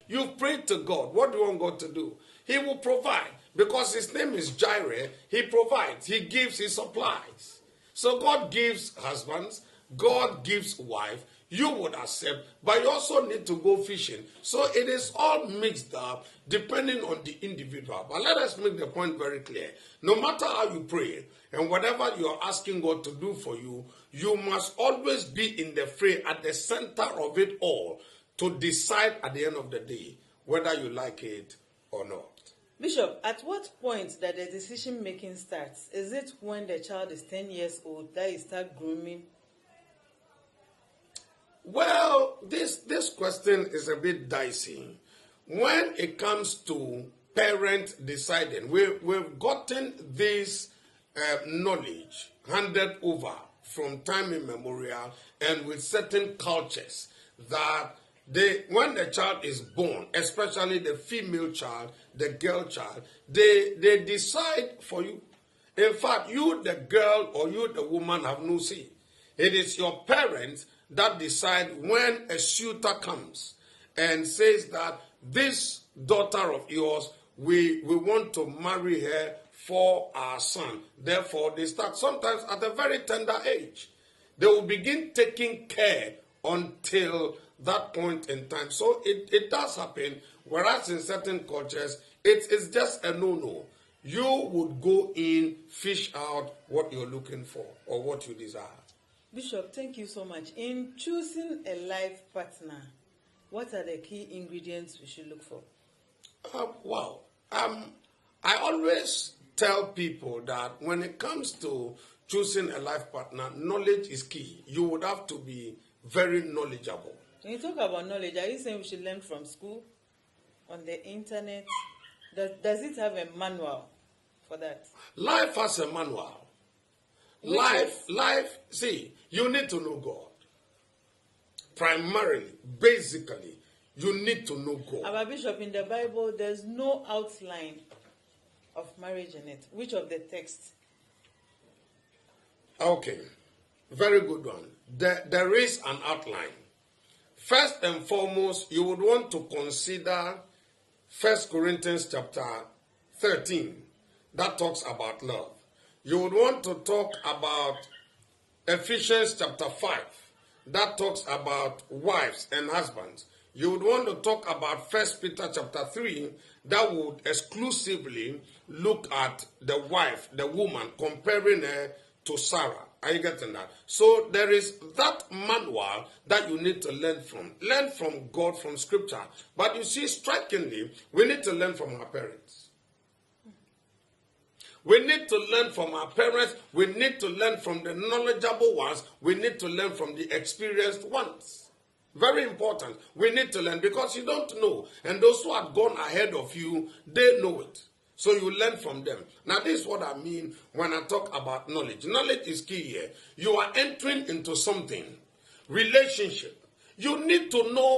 You've prayed to God. What do you want God to do? He will provide. Because his name is Jireh, he provides, he gives, he supplies. So God gives husbands, God gives wife, you would accept, but you also need to go fishing. So it is all mixed up depending on the individual. But let us make the point very clear. No matter how you pray and whatever you are asking God to do for you, you must always be in the fray at the center of it all to decide at the end of the day whether you like it or not. Bishop, at what point that the decision making starts? Is it when the child is 10 years old that you start grooming? Well, this question is a bit dicey. When it comes to parents deciding, we've gotten this knowledge handed over from time immemorial and with certain cultures that when the child is born, especially the female child, the girl child, they decide for you. In fact, you, the girl, or you, the woman, have no say. It is your parents that decide when a suitor comes and says that this daughter of yours, we want to marry her for our son. Therefore, they start sometimes at a very tender age. They will begin taking care until that point in time. So it does happen, whereas in certain cultures, it's just a no-no. You would go in, fish out what you're looking for or what you desire. Bishop, thank you so much. In choosing a life partner, what are the key ingredients we should look for? Wow. I always tell people that when it comes to choosing a life partner, knowledge is key. You would have to be very knowledgeable. When you talk about knowledge, are you saying we should learn from school, on the internet? Does it have a manual for that? Life has a manual. Life, see, you need to know God. Primarily, basically, you need to know God. Our Bishop, in the Bible, there's no outline of marriage in it. Which of the texts? Okay, very good one. There is an outline. First and foremost, you would want to consider 1 Corinthians chapter 13. That talks about love. You would want to talk about Ephesians chapter 5. That talks about wives and husbands. You would want to talk about 1 Peter chapter 3. That would exclusively look at the wife, the woman, comparing her to Sarah. Are you getting that? So there is that manual that you need to learn from. Learn from God, from Scripture. But you see, strikingly, we need to learn from our parents. We need to learn from our parents. We need to learn from the knowledgeable ones. We need to learn from the experienced ones. Very important. We need to learn because you don't know. And those who have gone ahead of you, they know it. So you learn from them. Now, this is what I mean when I talk about knowledge. Knowledge is key here. You are entering into something. Relationship. You need to know